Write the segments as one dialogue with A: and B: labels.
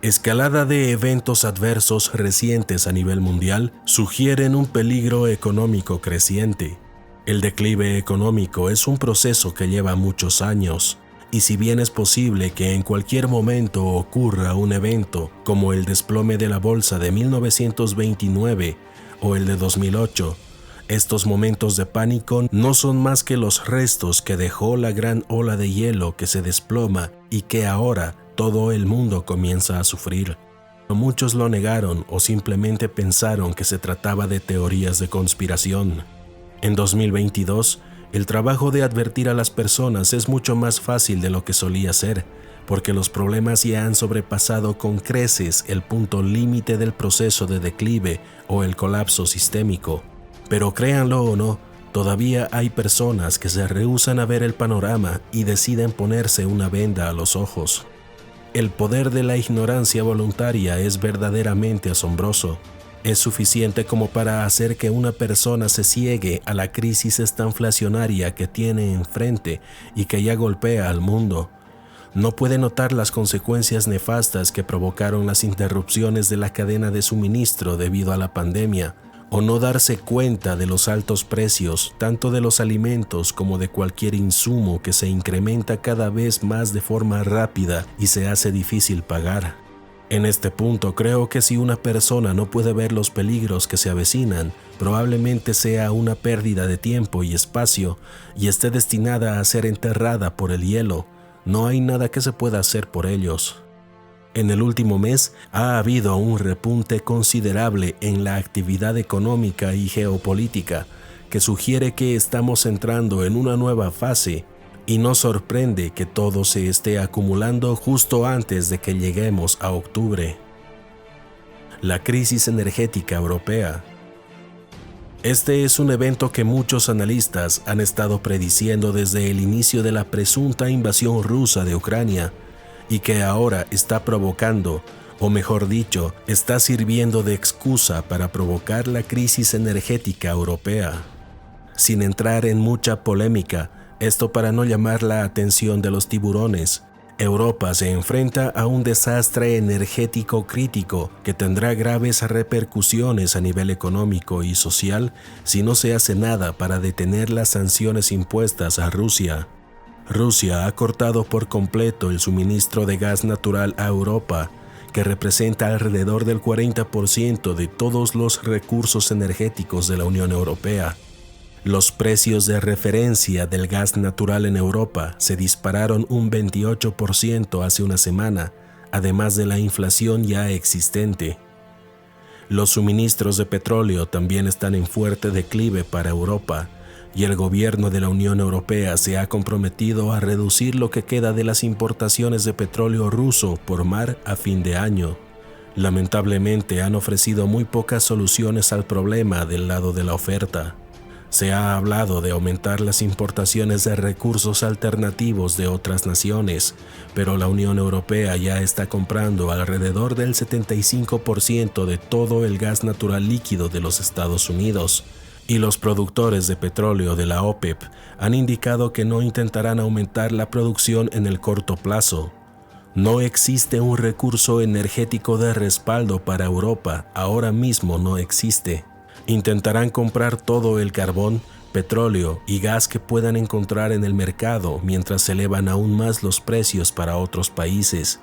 A: Escalada de eventos adversos recientes a nivel mundial sugieren un peligro económico creciente. El declive económico es un proceso que lleva muchos años, y si bien es posible que en cualquier momento ocurra un evento como el desplome de la bolsa de 1929 o el de 2008, estos momentos de pánico no son más que los restos que dejó la gran ola de hielo que se desploma y que ahora todo el mundo comienza a sufrir. Muchos lo negaron o simplemente pensaron que se trataba de teorías de conspiración. En 2022, el trabajo de advertir a las personas es mucho más fácil de lo que solía ser, porque los problemas ya han sobrepasado con creces el punto límite del proceso de declive o el colapso sistémico. Pero créanlo o no, todavía hay personas que se rehúsan a ver el panorama y deciden ponerse una venda a los ojos. El poder de la ignorancia voluntaria es verdaderamente asombroso. Es suficiente como para hacer que una persona se ciegue a la crisis estanflacionaria que tiene enfrente y que ya golpea al mundo. No puede notar las consecuencias nefastas que provocaron las interrupciones de la cadena de suministro debido a la pandemia, o no darse cuenta de los altos precios, tanto de los alimentos como de cualquier insumo que se incrementa cada vez más de forma rápida y se hace difícil pagar. En este punto creo que si una persona no puede ver los peligros que se avecinan, probablemente sea una pérdida de tiempo y espacio y esté destinada a ser enterrada por el hielo. No hay nada que se pueda hacer por ellos. En el último mes ha habido un repunte considerable en la actividad económica y geopolítica que sugiere que estamos entrando en una nueva fase y nos sorprende que todo se esté acumulando justo antes de que lleguemos a octubre. La crisis energética europea. Este es un evento que muchos analistas han estado prediciendo desde el inicio de la presunta invasión rusa de Ucrania, y que ahora está provocando, o mejor dicho, está sirviendo de excusa para provocar la crisis energética europea. Sin entrar en mucha polémica, esto para no llamar la atención de los tiburones, Europa se enfrenta a un desastre energético crítico que tendrá graves repercusiones a nivel económico y social si no se hace nada para detener las sanciones impuestas a Rusia. Rusia ha cortado por completo el suministro de gas natural a Europa, que representa alrededor del 40% de todos los recursos energéticos de la Unión Europea. Los precios de referencia del gas natural en Europa se dispararon un 28% hace una semana, además de la inflación ya existente. Los suministros de petróleo también están en fuerte declive para Europa, y el gobierno de la Unión Europea se ha comprometido a reducir lo que queda de las importaciones de petróleo ruso por mar a fin de año. Lamentablemente han ofrecido muy pocas soluciones al problema del lado de la oferta. Se ha hablado de aumentar las importaciones de recursos alternativos de otras naciones, pero la Unión Europea ya está comprando alrededor del 75% de todo el gas natural líquido de los Estados Unidos. Y los productores de petróleo de la OPEP han indicado que no intentarán aumentar la producción en el corto plazo. No existe un recurso energético de respaldo para Europa, ahora mismo no existe. Intentarán comprar todo el carbón, petróleo y gas que puedan encontrar en el mercado mientras se elevan aún más los precios para otros países.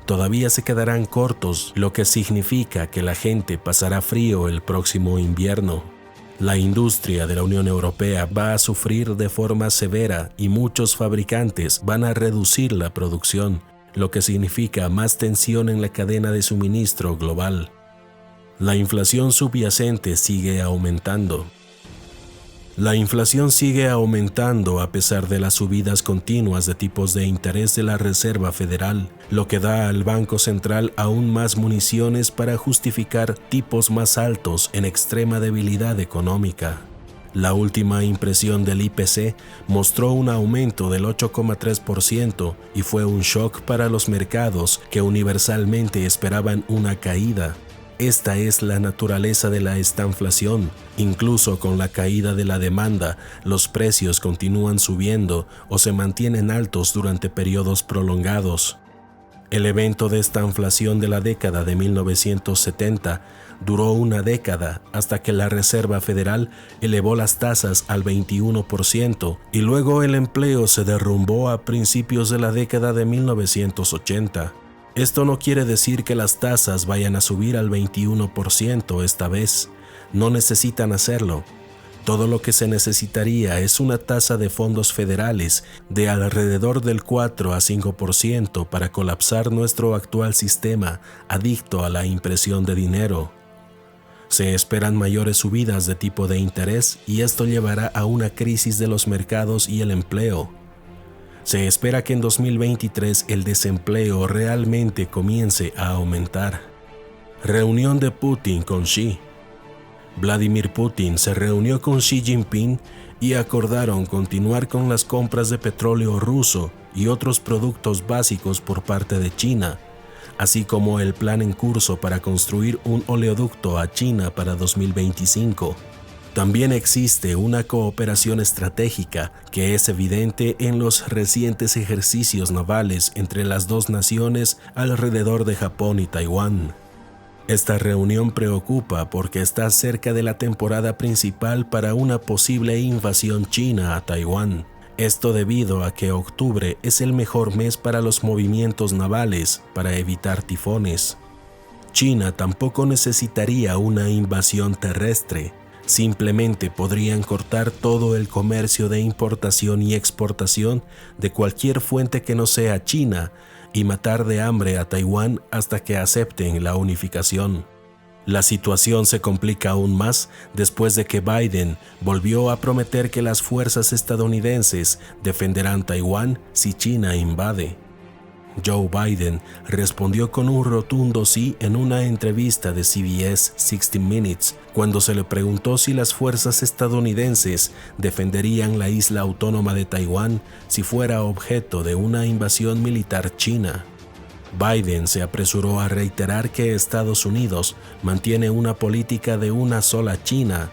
A: Todavía se quedarán cortos, lo que significa que la gente pasará frío el próximo invierno. La industria de la Unión Europea va a sufrir de forma severa y muchos fabricantes van a reducir la producción, lo que significa más tensión en la cadena de suministro global. La inflación subyacente sigue aumentando. La inflación sigue aumentando a pesar de las subidas continuas de tipos de interés de la Reserva Federal, lo que da al Banco Central aún más municiones para justificar tipos más altos en extrema debilidad económica. La última impresión del IPC mostró un aumento del 8,3% y fue un shock para los mercados que universalmente esperaban una caída. Esta es la naturaleza de la estanflación. Incluso con la caída de la demanda, los precios continúan subiendo o se mantienen altos durante periodos prolongados. El evento de esta inflación de la década de 1970 duró una década hasta que la Reserva Federal elevó las tasas al 21% y luego el empleo se derrumbó a principios de la década de 1980. Esto no quiere decir que las tasas vayan a subir al 21% esta vez. No necesitan hacerlo. Todo lo que se necesitaría es una tasa de fondos federales de alrededor del 4 a 5% para colapsar nuestro actual sistema adicto a la impresión de dinero. Se esperan mayores subidas de tipo de interés y esto llevará a una crisis de los mercados y el empleo. Se espera que en 2023 el desempleo realmente comience a aumentar. Reunión de Putin con Xi. Vladimir Putin se reunió con Xi Jinping y acordaron continuar con las compras de petróleo ruso y otros productos básicos por parte de China, así como el plan en curso para construir un oleoducto a China para 2025. También existe una cooperación estratégica que es evidente en los recientes ejercicios navales entre las dos naciones alrededor de Japón y Taiwán. Esta reunión preocupa porque está cerca de la temporada principal para una posible invasión china a Taiwán. Esto debido a que octubre es el mejor mes para los movimientos navales para evitar tifones. China tampoco necesitaría una invasión terrestre. Simplemente podrían cortar todo el comercio de importación y exportación de cualquier fuente que no sea China y matar de hambre a Taiwán hasta que acepten la unificación. La situación se complica aún más después de que Biden volvió a prometer que las fuerzas estadounidenses defenderán Taiwán si China invade. Joe Biden respondió con un rotundo sí en una entrevista de CBS 60 Minutes cuando se le preguntó si las fuerzas estadounidenses defenderían la isla autónoma de Taiwán si fuera objeto de una invasión militar china. Biden se apresuró a reiterar que Estados Unidos mantiene una política de una sola China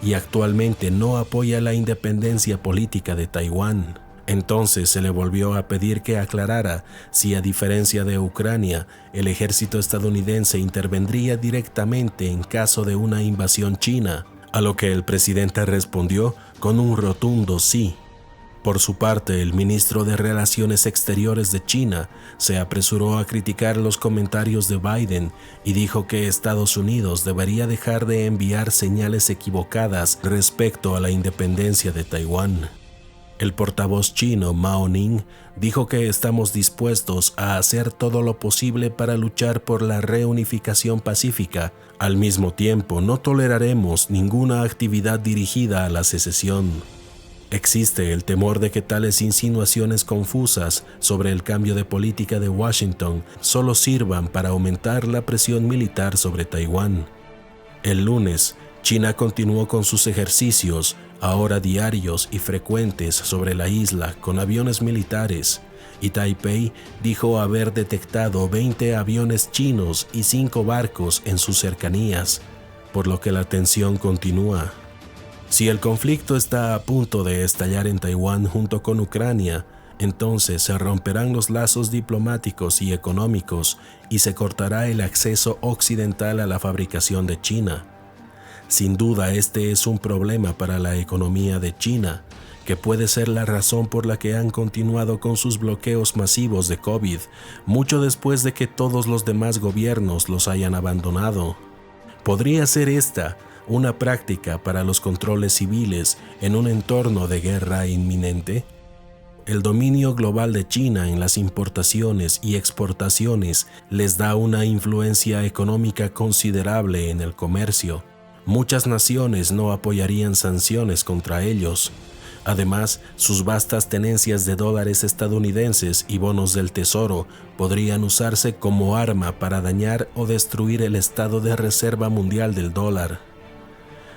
A: y actualmente no apoya la independencia política de Taiwán. Entonces se le volvió a pedir que aclarara si, a diferencia de Ucrania, el ejército estadounidense intervendría directamente en caso de una invasión china, a lo que el presidente respondió con un rotundo sí. Por su parte, el ministro de Relaciones Exteriores de China se apresuró a criticar los comentarios de Biden y dijo que Estados Unidos debería dejar de enviar señales equivocadas respecto a la independencia de Taiwán. El portavoz chino Mao Ning dijo que estamos dispuestos a hacer todo lo posible para luchar por la reunificación pacífica. Al mismo tiempo, no toleraremos ninguna actividad dirigida a la secesión. Existe el temor de que tales insinuaciones confusas sobre el cambio de política de Washington solo sirvan para aumentar la presión militar sobre Taiwán. El lunes, China continuó con sus ejercicios, ahora diarios y frecuentes, sobre la isla con aviones militares, y Taipei dijo haber detectado 20 aviones chinos y 5 barcos en sus cercanías, por lo que la tensión continúa. Si el conflicto está a punto de estallar en Taiwán junto con Ucrania, entonces se romperán los lazos diplomáticos y económicos y se cortará el acceso occidental a la fabricación de China. Sin duda, este es un problema para la economía de China, que puede ser la razón por la que han continuado con sus bloqueos masivos de COVID, mucho después de que todos los demás gobiernos los hayan abandonado. ¿Podría ser esta una práctica para los controles civiles en un entorno de guerra inminente? El dominio global de China en las importaciones y exportaciones les da una influencia económica considerable en el comercio. Muchas naciones no apoyarían sanciones contra ellos. Además, sus vastas tenencias de dólares estadounidenses y bonos del tesoro podrían usarse como arma para dañar o destruir el estado de reserva mundial del dólar.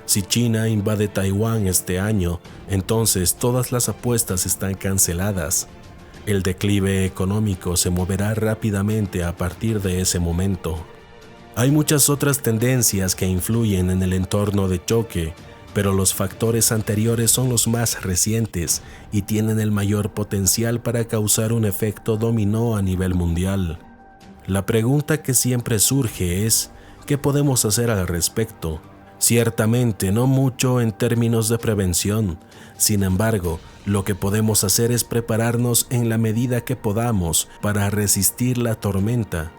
A: Si China invade Taiwán este año, entonces todas las apuestas están canceladas. El declive económico se moverá rápidamente a partir de ese momento. Hay muchas otras tendencias que influyen en el entorno de choque, pero los factores anteriores son los más recientes y tienen el mayor potencial para causar un efecto dominó a nivel mundial. La pregunta que siempre surge es, ¿qué podemos hacer al respecto? Ciertamente no mucho en términos de prevención. Sin embargo, lo que podemos hacer es prepararnos en la medida que podamos para resistir la tormenta.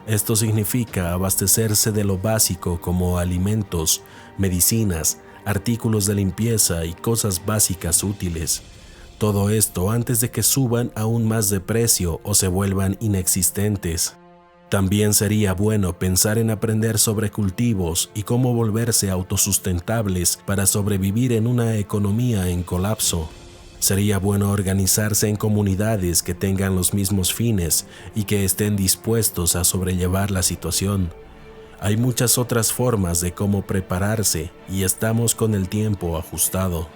A: Esto significa abastecerse de lo básico como alimentos, medicinas, artículos de limpieza y cosas básicas útiles. Todo esto antes de que suban aún más de precio o se vuelvan inexistentes. También sería bueno pensar en aprender sobre cultivos y cómo volverse autosustentables para sobrevivir en una economía en colapso. Sería bueno organizarse en comunidades que tengan los mismos fines y que estén dispuestos a sobrellevar la situación. Hay muchas otras formas de cómo prepararse y estamos con el tiempo ajustado.